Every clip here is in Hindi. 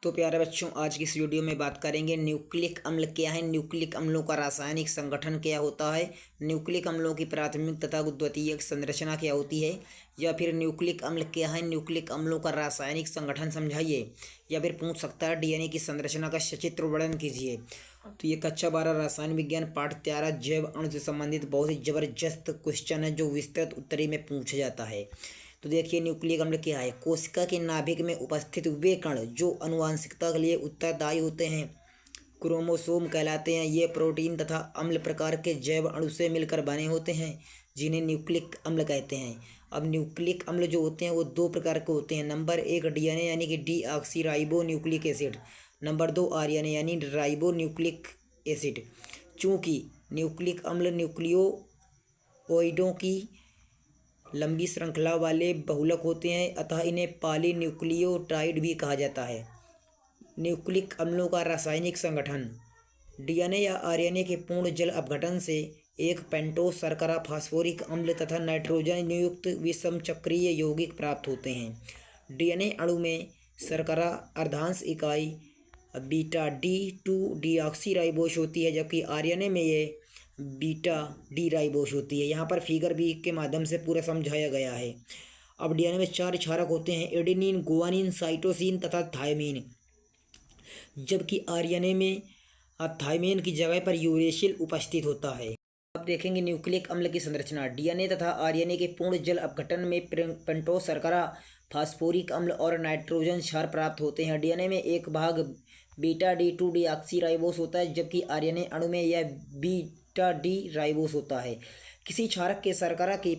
तो प्यारे बच्चों, आज की इस वीडियो में बात करेंगे न्यूक्लिक अम्ल क्या है, न्यूक्लिक अम्लों का रासायनिक संगठन क्या होता है, न्यूक्लिक अम्लों की प्राथमिक तथा द्वितीयक संरचना क्या होती है, या फिर न्यूक्लिक अम्ल क्या है, न्यूक्लिक अम्लों का रासायनिक संगठन समझाइए। या फिर पूछ सकता है डीएनए की संरचना का सचित्र वर्णन कीजिए। तो ये कक्षा 12 रसायन विज्ञान पाठ 13 जैव अणु से संबंधित बहुत ही जबरदस्त क्वेश्चन है जो विस्तृत उत्तरी में पूछा जाता है। तो देखिए न्यूक्लिक अम्ल क्या है। कोशिका के नाभिक में उपस्थित वे कण जो आनुवंशिकता के लिए उत्तरदायी होते हैं क्रोमोसोम कहलाते हैं। ये प्रोटीन तथा अम्ल प्रकार के जैव अणु से मिलकर बने होते हैं जिन्हें न्यूक्लिक अम्ल कहते हैं। अब न्यूक्लिक अम्ल जो होते हैं वो दो प्रकार के होते हैं। नंबर 1 डीएनए यानी कि deoxy nucleic acid. Number 2 RNA यानी राइबो न्यूक्लिक एसिड। चूँकि न्यूक्लिक अम्ल न्यूक्लियोइडों की लंबी श्रृंखला वाले बहुलक होते हैं, अतः इन्हें पॉलीन्यूक्लियोटाइड भी कहा जाता है। न्यूक्लिक अम्लों का रासायनिक संगठन। डीएनए या आरएनए के पूर्ण जल अपघटन से एक पेंटोस शर्करा फास्फोरिक अम्ल तथा नाइट्रोजन युक्त विषम चक्रीय यौगिक प्राप्त होते हैं। डीएनए अणु में शर्करा अर्धांश इकाई बीटा D2 डीऑक्सीराइबोस होती है, जबकि आरएनए में ये बीटा डी राइबोस होती है। यहाँ पर फिगर भी के माध्यम से पूरा समझाया गया है। अब डीएनए में 4 क्षारक होते हैं, एडेनिन, गुआनिन, साइटोसिन तथा थायमीन, जबकि आरएनए में थायमीन की जगह पर यूरेसिल उपस्थित होता है। अब देखेंगे न्यूक्लिक अम्ल की संरचना। डीएनए तथा आरएनए के पूर्ण जल अपघटन में पेंटोस शर्करा फास्फोरिक अम्ल और नाइट्रोजन क्षार प्राप्त होते हैं। डीएनए में एक भाग बीटा D2 डीऑक्सीराइबोस होता है, जबकि आरएनए अणु में यह बीटा डी राइबोस होता है। किसी क्षारक के शर्करा की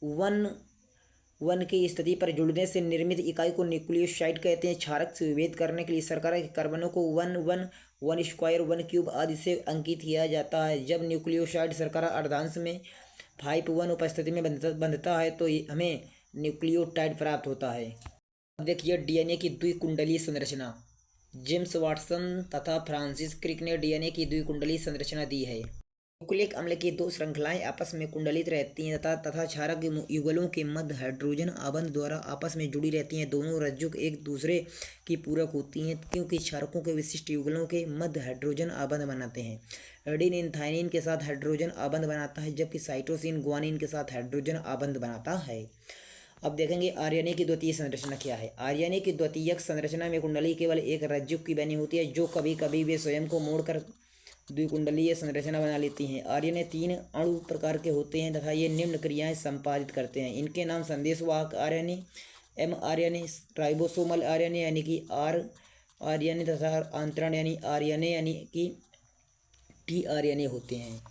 1,1 की स्थिति पर जुड़ने से निर्मित इकाई को न्यूक्लियोसाइड कहते हैं। क्षारक से विभेद करने के लिए शर्करा के कार्बनों को 1,1, 1 स्क्वायर, 1 क्यूब आदि से अंकित किया जाता है। जब न्यूक्लियोसाइड शर्करा अर्धांश में 5,1 उपस्थिति में बंधता है तो हमें न्यूक्लियोटाइड प्राप्त होता है। अब देखिए डीएनए की द्विकुंडलीय संरचना। जेम्स वाटसन तथा फ्रांसिस क्रिक ने डीएनए की द्विकुंडलीय संरचना दी है। न्यूक्लिक अम्ल की दो श्रृंखलाएं आपस में कुंडलित रहती हैं तथा क्षारक युगलों के मध्य हाइड्रोजन आबंध द्वारा आपस में जुड़ी रहती हैं। दोनों रज्जुक एक दूसरे की पूरक होती हैं क्योंकि क्षारकों के विशिष्ट युगलों के मध्य हाइड्रोजन आबंध बनाते हैं। एडेनिन थायमिन के साथ हाइड्रोजन आबंध बनाता है, जबकि साइटोसिन गुआनिन के साथ हाइड्रोजन आबंध बनाता है। अब देखेंगे आरएनए की द्वितीय संरचना क्या है। आरएनए की द्वितीयक संरचना में कुंडली केवल एक रज्जुक की बनी होती है, जो कभी कभी वे स्वयं को मोड़कर द्विकुंडलीय संरचना बना लेती हैं। आरएनए 3 अणु प्रकार के होते हैं तथा ये निम्न क्रियाएं संपादित करते हैं। इनके नाम संदेशवाहक आरएनए, एमआरएनए, राइबोसोमल आरएनए यानी कि आरएनए तथा अंतरण यानी आरएनए यानी कि टीआरएनए होते हैं।